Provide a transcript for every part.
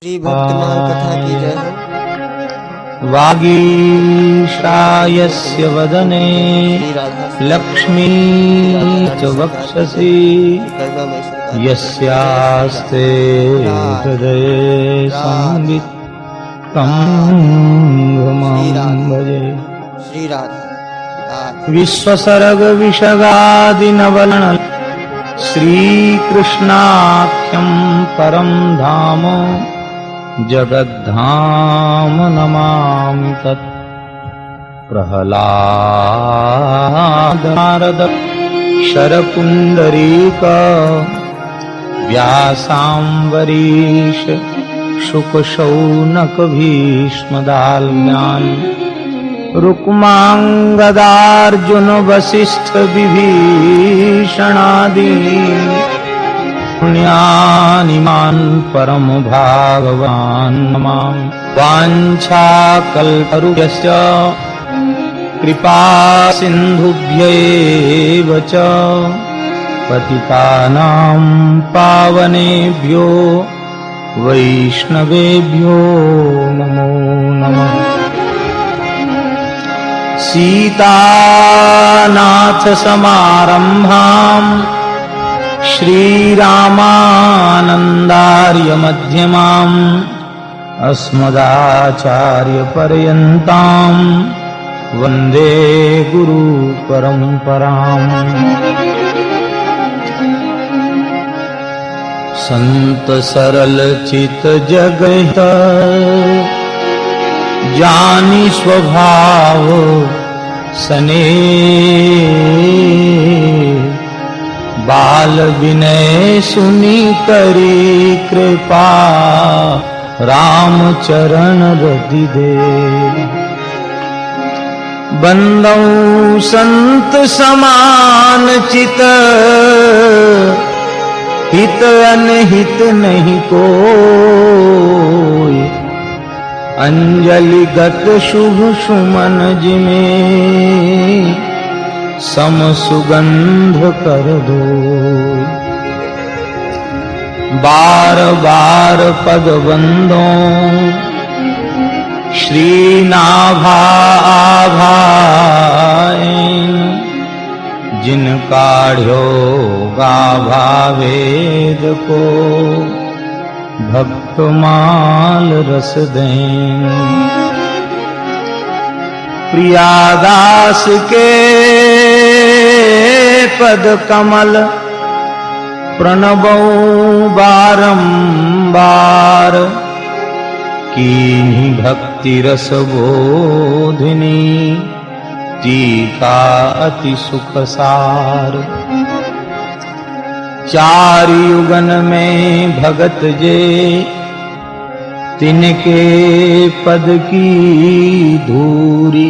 श्री भक्तिमान कथा की जय हो। वागीशायस्य वदने लक्ष्मी च वक्षसि यस्यास्ते हृदये संवित् तं भजे। श्री राधा विश्वसर्ग विशगादिनवलन श्रीकृष्णाख्यं परं धाम जगद्धाम नमामि तत्। प्रह्लाद नारद शरपुण्डरीक व्यासाम्बरीश शुकशौनक भीष्मदाल्म्यान् रुक्माङ्गदार्जुन वसिष्ठ विभीषणादीन् पुण्यानिमान् परम भागवान् नमामि। वाञ्छाकल्पतरुभ्यश्च कृपा सिन्धुभ्यैव च पतितानां पावनेभ्यो वैष्णवेभ्यो नमो नमः। सीतानाथ समारम्भाम् श्रीरामानन्दार्य मध्यमाम् अस्मदाचार्यपर्यन्ताम् वन्दे गुरुपरम्पराम्। संत सरल चित जगत जानी स्वभाव सने बाल विनय सुनी करी कृपा राम चरण रति दे। बंदौ संत समान चित हित अनहित नहीं कोई अंजलि गत शुभ सुमन जिमे सम सुगंध कर दो। बार बार पद बंदों श्री नाभा आभाएं जिन काढ़्यो गाभा वेद को भक्तमाल रस दें। प्रियादास के पद कमल प्रणबौ बारंबार कीन्ही भक्ति रस बोधिनी टीका अति सुख सार। चार युगन में भगत जे तिनके पद की धूरी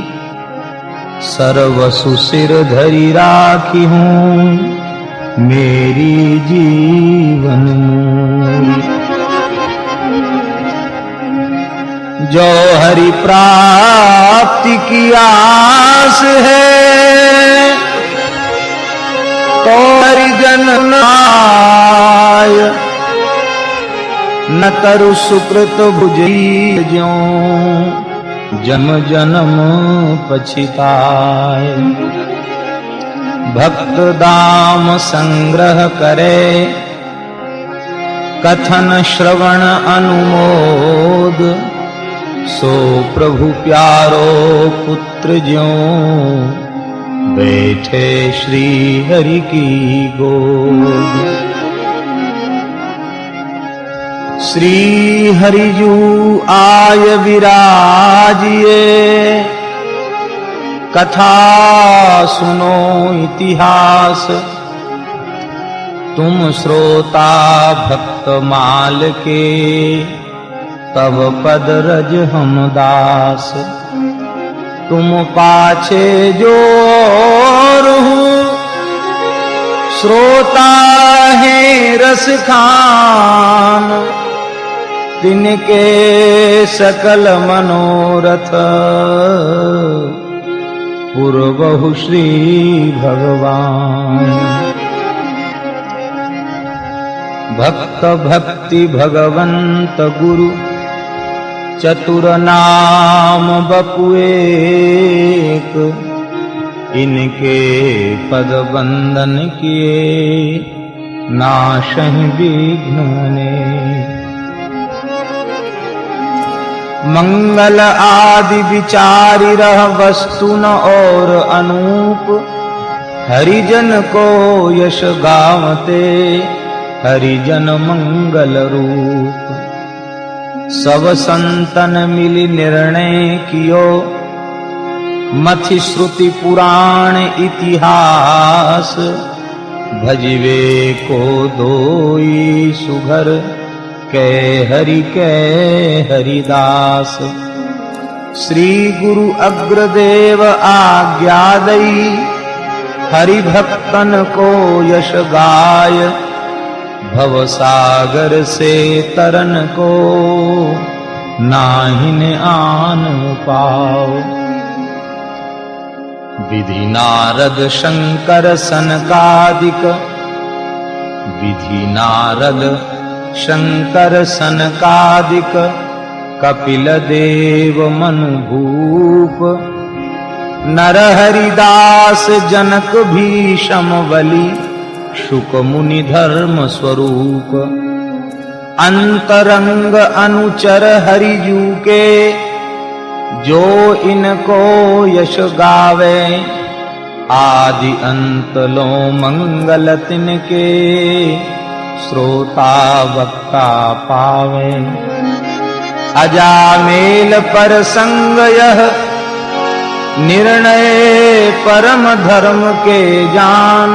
सर्वसु सिर धरी राखी हूँ मेरी जीवन मूरी। जो हरि प्राप्ति की आस है तो हरिजन नाय न करु सुकृत भुजई ज्यों जन्म जन्म पछिताय। भक्त दाम संग्रह करे कथन श्रवण अनुमोद सो प्रभु प्यारो पुत्र ज्यों बैठे श्री हरि की गोद। श्री हरिजू आय विराजिए कथा सुनो इतिहास तुम श्रोता भक्त माल के तब पद रज हम दास। तुम पाछे जोर हूँ श्रोता है रस खान तिनके सकल मनोरथ पूर्वहु श्री भगवान। भक्त भक्ति भगवंत गुरु चतुर नाम बपु एक, इनके पद बंदन किए नाशहि विघ्न अनेक। मंगल आदि विचारि रह वस्तु न और अनूप, हरिजन को यश गावते हरिजन मंगल रूप। सब संतन मिली निर्णय कियो, मथि श्रुति पुराण इतिहास। भजिवे को दोई सुघर, कै हरिदास। श्री गुरु अग्रदेव आज्ञा दई, हरि भक्तन को यश गाय। भव सागर से तरन को, नाहिन आन पाओ। विधि नारद शंकर सनकादिक, विधि नारद शंकर सनकादिक। कपिल देव मनु भूप, नर हरिदास जनक भीषम बलि। शुक मुनि धर्म स्वरूप, अंतरंग अनुचर हरिजू के। जो इनको यश गावे, आदि अंत लो मंगल तिनके। श्रोता वक्ता पावे, अजामेल पर संग यह। निर्णय परम धर्म के जान,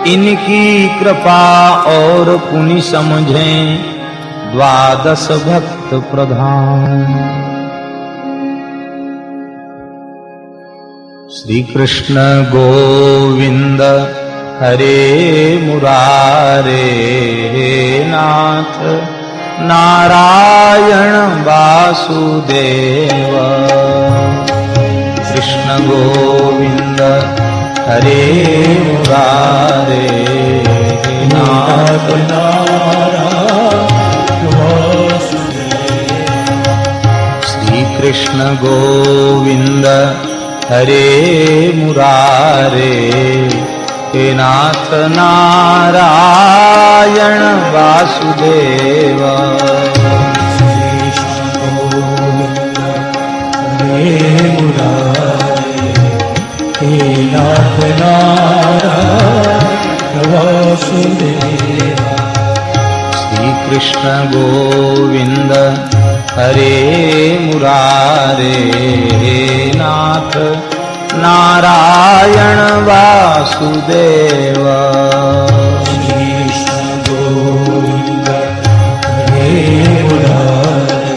इनकी कृपा और पुनि समझें द्वादश भक्त प्रधान। श्री कृष्ण गोविंद हरे मुरारे, नाथ नारायण वासुदेव। कृष्ण गोविंद हरे मुरारे, नाथ नारायण वासुदेव। श्री कृष्ण गोविंद हरे मुरारे, हे नाथ नारायण वासुदेव। हरे मुरारे, हे नाथ नारायण वासुदेव। श्री कृष्ण गोविंद हरे मुरारे, हे नाथ नारायण वासुदेव। श्री कृष्ण गोविंद हरे मुरारे,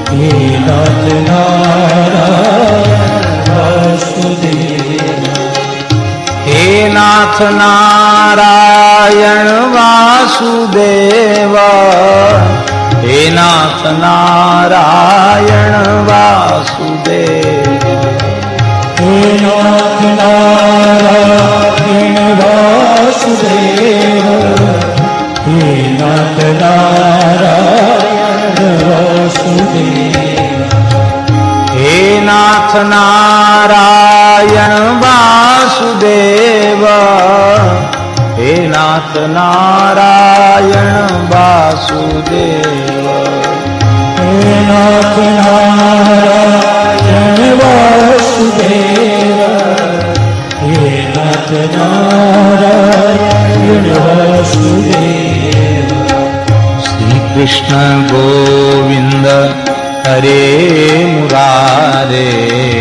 हे नाथ नारायण वासुदेव। हे नाथ नारायण वासुदेव, हे नाथ नारायण वासुदेव। हे नाथ नारायण वासुदेव, हे नाथ नारायण वासुदेव। हे नाथ नारायण वासुदेव, हे नाथ नारायण वासुदेव। हे नाथ नारायण वासुदेव, हे नाथ नारायण वासुदेव। श्री कृष्ण गोविंद हरे मुरारे,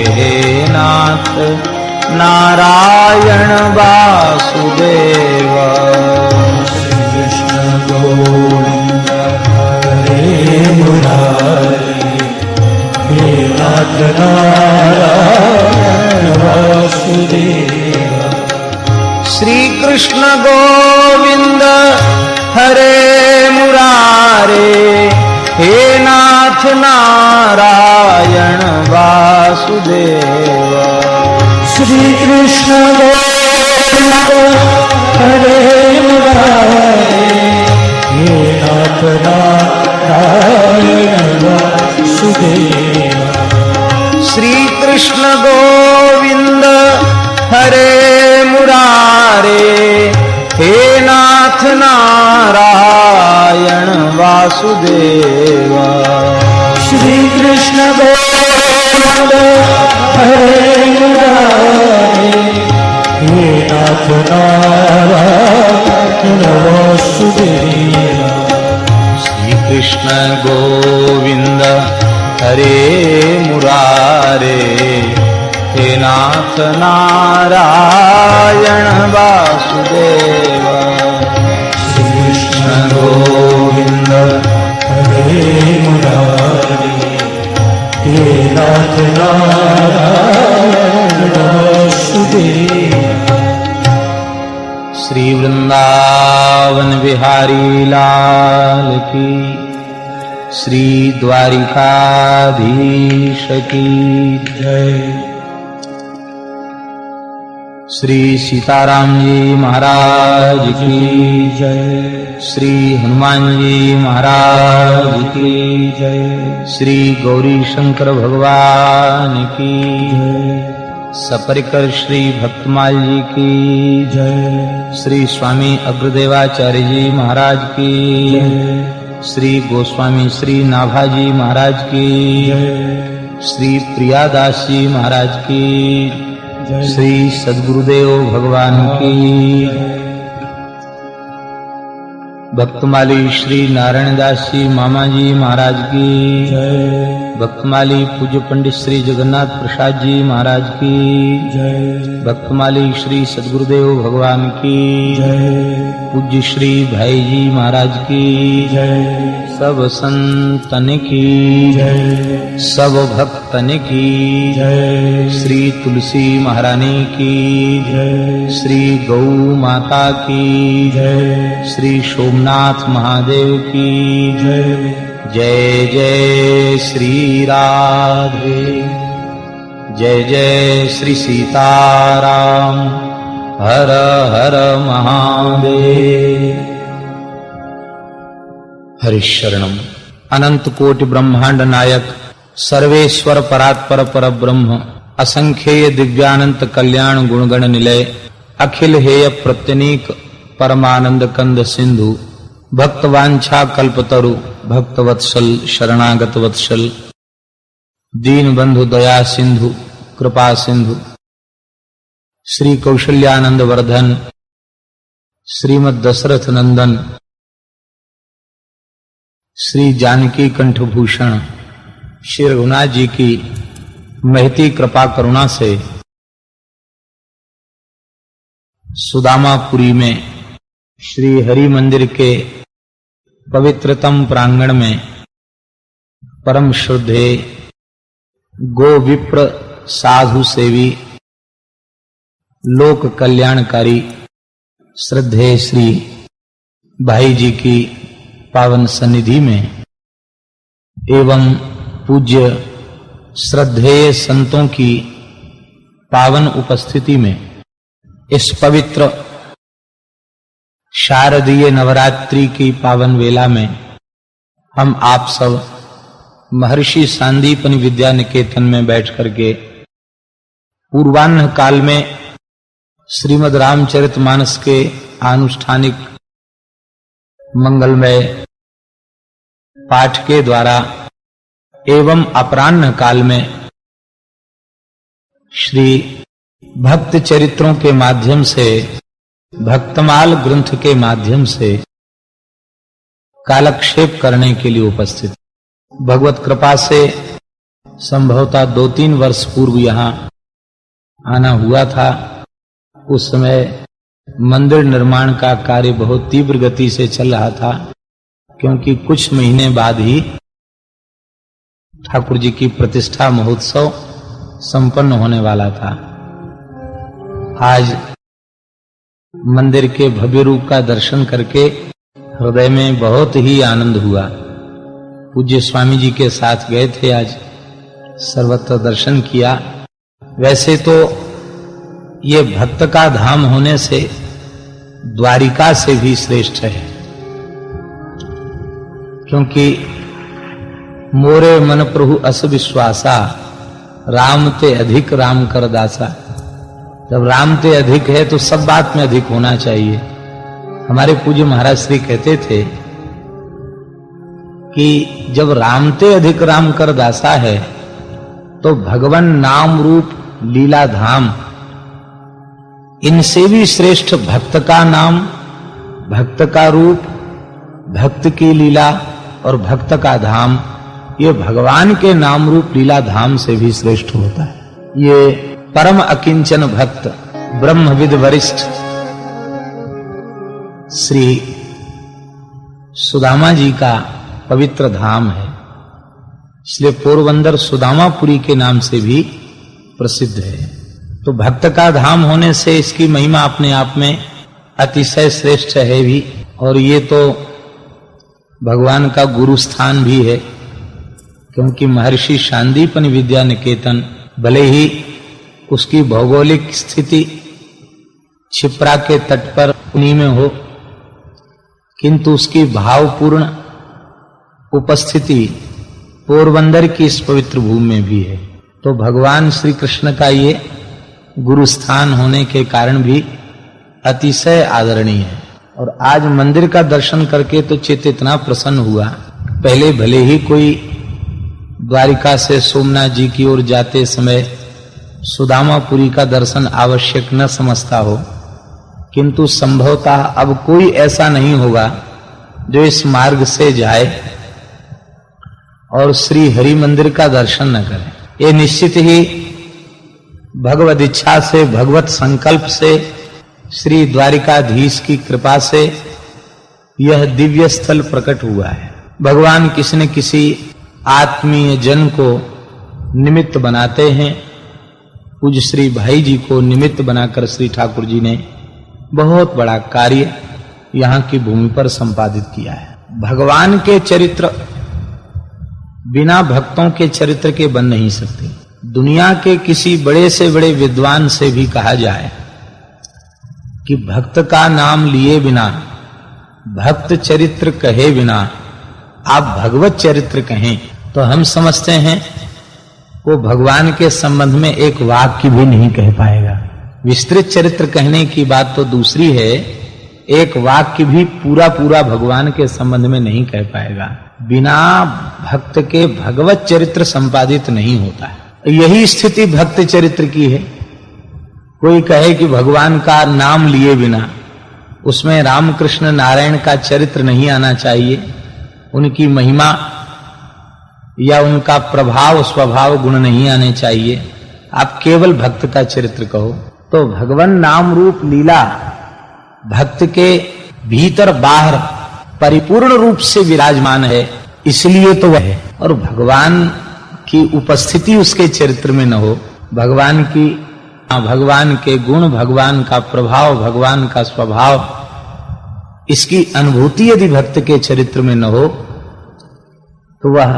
हे नाथ नारायण वासुदेव। श्री कृष्ण गोविंद हरे मुरारे, हे नाथ नारायण वासुदेव। श्री कृष्ण गोविंद हरे मुरारे, हे नाथ नारायण वासुदेव। श्री कृष्ण गोविंद हरे मुरारे, मुरारे हे नाथ नारायण वासुदेवा श्री कृष्ण गोविंद हरे मुरारे हे नाथ नारायण वासुदेवा श्री कृष्ण गोविंद हरे मुरारे हे नाथ नारायण वासुदेवा श्री कृष्ण गोविंद हरे मुरारे हे नाथ नारायण वासुदेवा श्री कृष्ण गोविंद हरे मुरारे हे नाथ नारायण वासुदेवा श्री वृंदावन बिहारी लाल की, श्री द्वारिकाधीश की जय। श्री सीताराम जी महाराज की जय। श्री हनुमान जी महाराज की जय। श्री गौरी शंकर भगवान की जय। सपरिकर श्री भक्तमाल जी की जय। श्री स्वामी अग्रदेवाचार्य जी महाराज की जय। श्री गोस्वामी श्री नाभाजी महाराज की जय। श्री प्रियादास जी महाराज की जय। श्री सद्गुरुदेव भगवान की भक्तमाली श्री नारायणदास जी मामा जी महाराज की जय। भक्तमाली पूज्य पंडित श्री जगन्नाथ प्रसाद जी महाराज की जय। भक्तमाली श्री सद्गुरुदेव भगवान की जय। पूज्य श्री भाई जी महाराज की जय। सब संतन की जय। सब भक्तन की जय। श्री तुलसी महारानी की जय। श्री गौ माता की जय। श्री सोमनाथ महादेव की जय। जय जय श्री राधे जय जय श्री सीताराम हर हर महादेव। हरिशरणम अनंत कोटि ब्रह्मांड नायक सर्वेश्वर परात्पर परब्रह्म असंख्येय दिव्यानंत कल्याण गुणगण निलय अखिल हेय प्रत्यनीक परमानंद कंद सिंधु भक्त वांछा कल्पतरु भक्त वत्सल शरणागत वत्सल दीन बंधु दया सिंधु कृपा सिंधु श्री कौशल्यानंद वर्धन श्रीमद दशरथ नंदन श्री जानकी कंठभूषण श्री रघुनाथ जी की महती कृपा करुणा से सुदामापुरी में श्री हरि मंदिर के पवित्रतम प्रांगण में परम श्रद्धे गो विप्र साधु सेवी लोक कल्याणकारी श्रद्धे श्री भाई जी की पावन सन्निधि में एवं पूज्य श्रद्धेय संतों की पावन उपस्थिति में इस पवित्र शारदीय नवरात्रि की पावन वेला में हम आप सब महर्षि सांदीपनि विद्या निकेतन में बैठ करके पूर्वाह्न काल में श्रीमद् रामचरितमानस के आनुष्ठानिक मंगलमय पाठ के द्वारा एवं अपराह्न काल में श्री भक्त चरित्रों के माध्यम से भक्तमाल ग्रंथ के माध्यम से कालक्षेप करने के लिए उपस्थित। भगवत कृपा से संभवतः 2-3 वर्ष पूर्व यहाँ आना हुआ था। उस समय मंदिर निर्माण का कार्य बहुत तीव्र गति से चल रहा था, क्योंकि कुछ महीने बाद ही ठाकुर जी की प्रतिष्ठा महोत्सव संपन्न होने वाला था। आज मंदिर के भव्य रूप का दर्शन करके हृदय में बहुत ही आनंद हुआ। पूज्य स्वामी जी के साथ गए थे, आज सर्वत्र दर्शन किया। वैसे तो ये भक्त का धाम होने से द्वारिका से भी श्रेष्ठ है, क्योंकि मोरे मन प्रभु अस विश्वासा, राम ते अधिक राम कर दासा। जब राम ते अधिक है तो सब बात में अधिक होना चाहिए। हमारे पूज्य महाराज श्री कहते थे कि जब राम ते अधिक राम कर दासा है तो भगवान नाम रूप लीला धाम, इनसे भी श्रेष्ठ भक्त का नाम, भक्त का रूप, भक्त की लीला और भक्त का धाम, ये भगवान के नाम रूप लीला धाम से भी श्रेष्ठ होता है। ये परम अकिंचन भक्त ब्रह्मविद वरिष्ठ श्री सुदामा जी का पवित्र धाम है, इसलिए पोरबंदर सुदामापुरी के नाम से भी प्रसिद्ध है। तो भक्त का धाम होने से इसकी महिमा अपने आप में अतिशय श्रेष्ठ है भी, और ये तो भगवान का गुरु स्थान भी है, क्योंकि महर्षि शांदीपनि विद्या निकेतन भले ही उसकी भौगोलिक स्थिति क्षिप्रा के तट पर उन्हीं में हो, किंतु उसकी भावपूर्ण उपस्थिति पोरबंदर की इस पवित्र भूमि में भी है। तो भगवान श्री कृष्ण का ये गुरु स्थान होने के कारण भी अतिशय आदरणीय है। और आज मंदिर का दर्शन करके तो चित्त इतना प्रसन्न हुआ। पहले भले ही कोई द्वारिका से सोमनाथ जी की ओर जाते समय सुदामापुरी का दर्शन आवश्यक न समझता हो, किंतु संभवतः अब कोई ऐसा नहीं होगा जो इस मार्ग से जाए और श्री हरि मंदिर का दर्शन न करे। ये निश्चित ही भगवत इच्छा से, भगवत संकल्प से, श्री द्वारिकाधीश की कृपा से यह दिव्य स्थल प्रकट हुआ है। भगवान किसी न किसी आत्मीय जन को निमित्त बनाते हैं। पूज्य श्री भाई जी को निमित्त बनाकर श्री ठाकुर जी ने बहुत बड़ा कार्य यहाँ की भूमि पर संपादित किया है। भगवान के चरित्र बिना भक्तों के चरित्र के बन नहीं सकते। दुनिया के किसी बड़े से बड़े विद्वान से भी कहा जाए कि भक्त का नाम लिए बिना, भक्त चरित्र कहे बिना आप भगवत चरित्र कहें, तो हम समझते हैं वो भगवान के संबंध में एक वाक्य भी नहीं कह पाएगा। विस्तृत चरित्र कहने की बात तो दूसरी है, एक वाक्य भी पूरा पूरा भगवान के संबंध में नहीं कह पाएगा। बिना भक्त के भगवत चरित्र संपादित नहीं होता है। यही स्थिति भक्त चरित्र की है। कोई कहे कि भगवान का नाम लिए बिना उसमें रामकृष्ण नारायण का चरित्र नहीं आना चाहिए, उनकी महिमा या उनका प्रभाव स्वभाव गुण नहीं आने चाहिए, आप केवल भक्त का चरित्र कहो। तो भगवान नाम रूप लीला भक्त के भीतर बाहर परिपूर्ण रूप से विराजमान है, इसलिए तो वह है। और भगवान की उपस्थिति उसके चरित्र में न हो, भगवान के गुण, भगवान का प्रभाव, भगवान का स्वभाव, इसकी अनुभूति यदि भक्त के चरित्र में न हो तो वह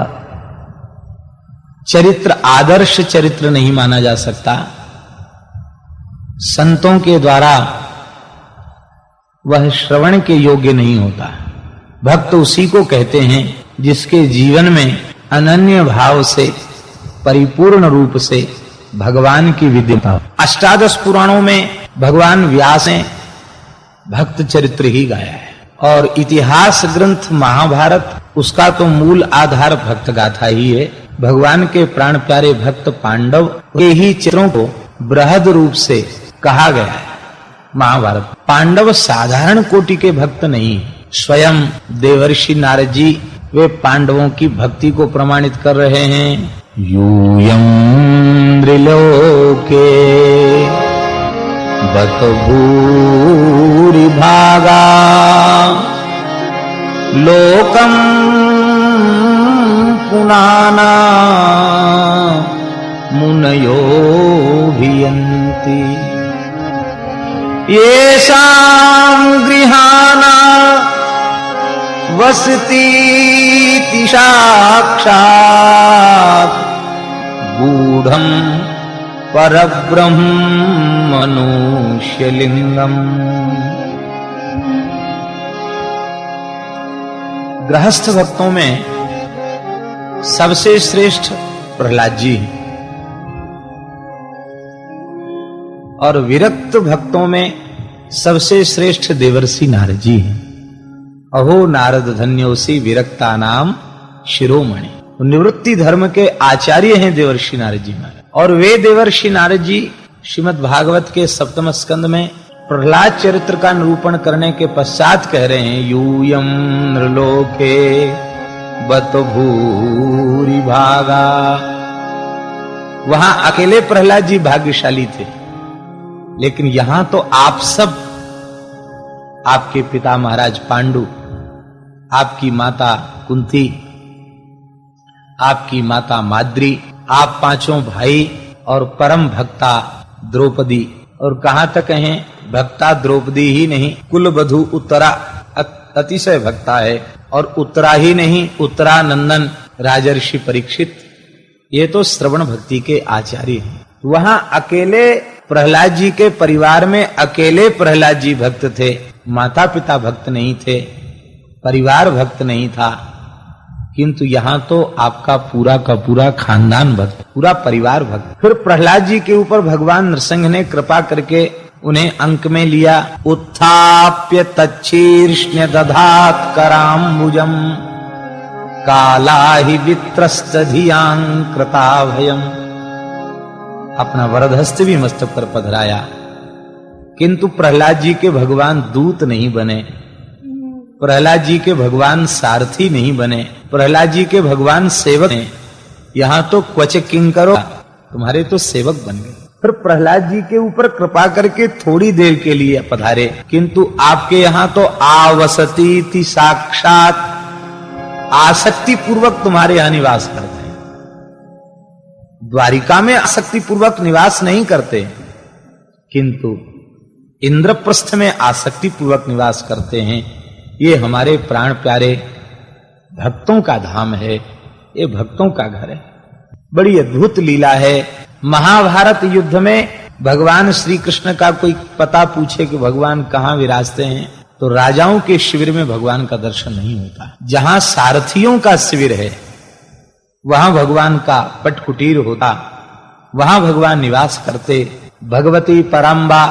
चरित्र आदर्श चरित्र नहीं माना जा सकता। संतों के द्वारा वह श्रवण के योग्य नहीं होता। भक्त उसी को कहते हैं जिसके जीवन में अनन्य भाव से, परिपूर्ण रूप से भगवान की विद्या। अष्टादश पुराणों में भगवान व्यास ने भक्त चरित्र ही गाया है, और इतिहास ग्रंथ महाभारत उसका तो मूल आधार भक्त गाथा ही है। भगवान के प्राण प्यारे भक्त पांडव के ही चित्रों को बृहद रूप से कहा गया है महाभारत। पांडव साधारण कोटि के भक्त नहीं, स्वयं देवर्षि नारद जी वे पांडवों की भक्ति को प्रमाणित कर रहे हैं। यूयं त्रिलोके बत भूरि भागा लोकं पुनाना मुनयो भियन्ति येषां गृहाणा वसतीति साक्षात् गूढ़ं परब्रह्म मनुष्यलिंगम्। गृहस्थ भक्तों में सबसे श्रेष्ठ प्रहलाद जी हैं और विरक्त भक्तों में सबसे श्रेष्ठ देवर्षि नारद जी हैं। अहो नारद धन्योसी विरक्ता नाम शिरोमणि। निवृत्ति धर्म के आचार्य हैं देवर्षि नारद जी महाराज। और वे देवर्षि नारद जी श्रीमद् भागवत के 7वें स्कंद में प्रहलाद चरित्र का निरूपण करने के पश्चात कह रहे हैं, यूयम नृलोके बत भूरि भागा। वहां अकेले प्रहलाद जी भाग्यशाली थे, लेकिन यहां तो आप सब, आपके पिता महाराज पांडु, आपकी माता कुंती, आपकी माता माद्री, आप पांचों भाई और परम भक्ता द्रौपदी, और कहां तक हैं, भक्ता द्रौपदी ही नहीं, कुल वधु उत्तरा अतिशय भक्ता है, और उत्तरा ही नहीं, उत्तरा नंदन राजर्षि परीक्षित, ये तो श्रवण भक्ति के आचार्य हैं। वहां अकेले प्रहलाद जी के परिवार में अकेले प्रहलाद जी भक्त थे, माता पिता भक्त नहीं थे, परिवार भक्त नहीं था, किंतु यहां तो आपका पूरा का पूरा खानदान भक्त, पूरा परिवार भक्त। फिर प्रहलाद जी के ऊपर भगवान नृसिंह ने कृपा करके उन्हें अंक में लिया। उत्थाप्य तच्छीर्ष्ण्य दधात कराम्बुजम कालाहि वित्रस्त धियां कृता भयम। अपना वरदहस्त भी मस्तक पर पधराया, किंतु प्रहलाद जी के भगवान दूत नहीं बने, प्रहलाद जी के भगवान सारथी नहीं बने, प्रहलाद जी के भगवान सेवक हैं। यहां तो क्वच किंकरो, तुम्हारे तो सेवक बन गए। फिर प्रहलाद जी के ऊपर कृपा करके थोड़ी देर के लिए पधारे, किंतु आपके यहां तो आवसती थी, साक्षात आसक्ति पूर्वक तुम्हारे यहां निवास करते हैं। द्वारिका में आसक्ति पूर्वक निवास नहीं करते, किंतु इंद्रप्रस्थ में आसक्ति पूर्वक निवास करते हैं। ये हमारे प्राण प्यारे भक्तों का धाम है, ये भक्तों का घर है। बड़ी अद्भुत लीला है। महाभारत युद्ध में भगवान श्री कृष्ण का कोई पता पूछे कि भगवान कहाँ विराजते हैं, तो राजाओं के शिविर में भगवान का दर्शन नहीं होता। जहां सारथियों का शिविर है वहां भगवान का पट कुटीर होता, वहां भगवान निवास करते। भगवती पराम्बा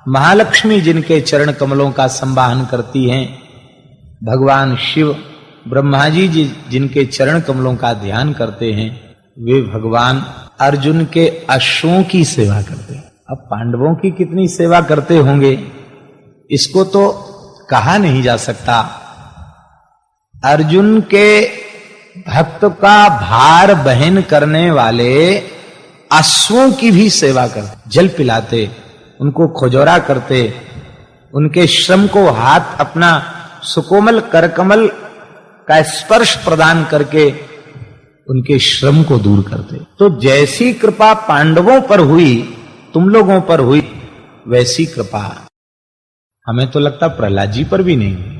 महालक्ष्मी जिनके चरण कमलों का संवाहन करती हैं, भगवान शिव ब्रह्मा जी जिनके चरण कमलों का ध्यान करते हैं, वे भगवान अर्जुन के अश्वों की सेवा करते हैं। अब पांडवों की कितनी सेवा करते होंगे इसको तो कहा नहीं जा सकता। अर्जुन के भक्त का भार वहन करने वाले अश्वों की भी सेवा करते, जल पिलाते, उनको खोजोरा करते, उनके श्रम को हाथ अपना सुकोमल करकमल का स्पर्श प्रदान करके उनके श्रम को दूर करते। तो जैसी कृपा पांडवों पर हुई, तुम लोगों पर हुई, वैसी कृपा हमें तो लगता प्रहलाद जी पर भी नहीं हुई।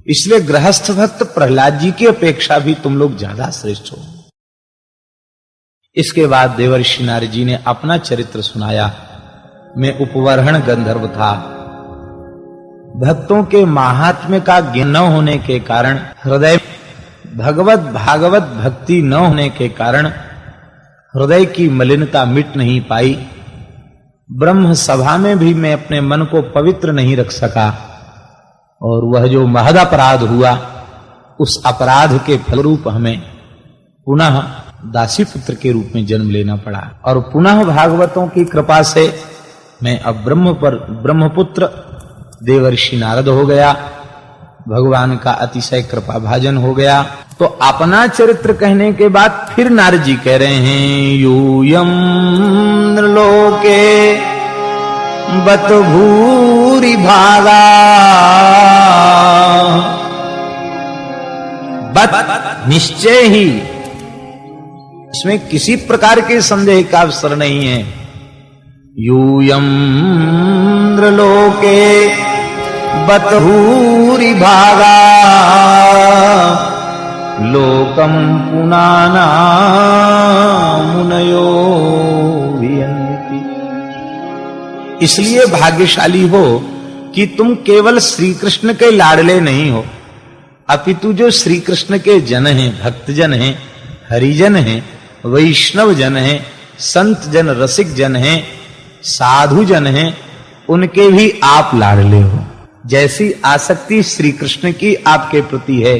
इसलिए गृहस्थ भक्त प्रहलाद जी की अपेक्षा भी तुम लोग ज्यादा श्रेष्ठ हो। इसके बाद देवर्षि नारद जी ने अपना चरित्र सुनाया। मैं उपवरण गंधर्व था। भक्तों के महात्म्य का ज्ञान न होने के कारण, हृदय भगवत भागवत भक्ति न होने के कारण हृदय की मलिनता मिट नहीं पाई। ब्रह्म सभा में भी मैं अपने मन को पवित्र नहीं रख सका, और वह जो महद अपराध हुआ, उस अपराध के फलरूप हमें पुनः दासी पुत्र के रूप में जन्म लेना पड़ा। और पुनः भागवतों की कृपा से मैं अब ब्रह्मपुत्र देवर्षि नारद हो गया, भगवान का अतिशय कृपा भाजन हो गया। तो अपना चरित्र कहने के बाद फिर नारद जी कह रहे हैं, यूयम नृलोके बत भूरि भागा। बत निश्चय ही, इसमें किसी प्रकार के संदेह का अवसर नहीं है। यूयम नृलोके बत भूरि भागा लोकम पुनाना मुनयो वियन्ति। इसलिए भाग्यशाली हो कि तुम केवल श्री कृष्ण के लाडले नहीं हो, अपितु जो श्री कृष्ण के जन हैं, भक्तजन हैं, हरिजन हैं, वैष्णव जन हैं, संत जन, रसिक जन हैं, साधु जन हैं, उनके भी आप लाडले हो। जैसी आसक्ति श्री कृष्ण की आपके प्रति है,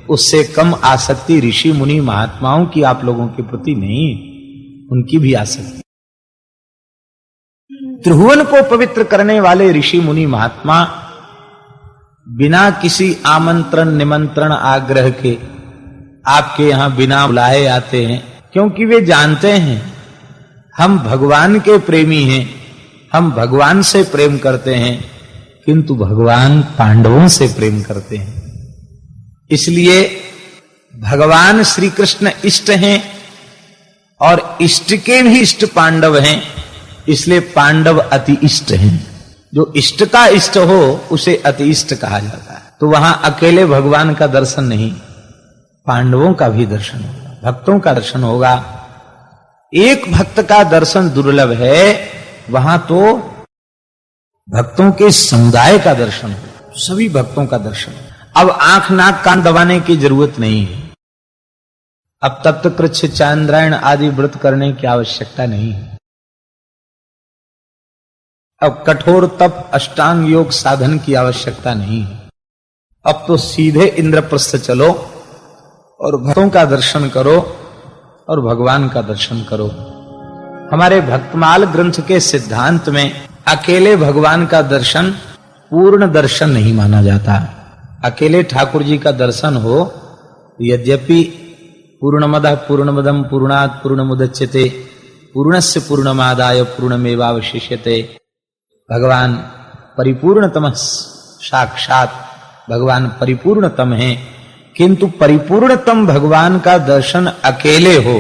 उससे कम आसक्ति ऋषि मुनि महात्माओं की आप लोगों के प्रति नहीं है, उनकी भी आसक्ति। त्रिभुवन को पवित्र करने वाले ऋषि मुनि महात्मा बिना किसी आमंत्रण, निमंत्रण, आग्रह के आपके यहां बिना बुलाए आते हैं, क्योंकि वे जानते हैं हम भगवान के प्रेमी हैं, हम भगवान से प्रेम करते हैं, किंतु भगवान पांडवों से प्रेम करते हैं। इसलिए भगवान श्री कृष्ण इष्ट हैं और इष्ट के भी इष्ट पांडव हैं, इसलिए पांडव अति इष्ट हैं। जो इष्ट का इष्ट हो उसे अति इष्ट कहा जाता है। तो वहां अकेले भगवान का दर्शन नहीं, पांडवों का भी दर्शन होगा, भक्तों का दर्शन होगा। एक भक्त का दर्शन दुर्लभ है, वहां तो भक्तों के समुदाय का दर्शन हो, सभी भक्तों का दर्शन। अब आंख नाक कान दबाने की जरूरत नहीं है, अब तप्त कृच्छ चांद्रायण आदि व्रत करने की आवश्यकता नहीं है, अब कठोर तप अष्टांग योग साधन की आवश्यकता नहीं है। अब तो सीधे इंद्रप्रस्थ चलो और भक्तों का दर्शन करो और भगवान का दर्शन करो। हमारे भक्तमाल ग्रंथ के सिद्धांत में अकेले भगवान का दर्शन पूर्ण दर्शन नहीं माना जाता। अकेले ठाकुर जी का दर्शन हो, यद्यपि पूर्णमदः पूर्णमदम पूर्णात् पूर्णमुदच्यते पूर्णस्य पूर्णमादाय पूर्णमेवावशिष्यते। भगवान परिपूर्णतम, साक्षात भगवान परिपूर्णतम है, किंतु परिपूर्णतम भगवान का दर्शन अकेले हो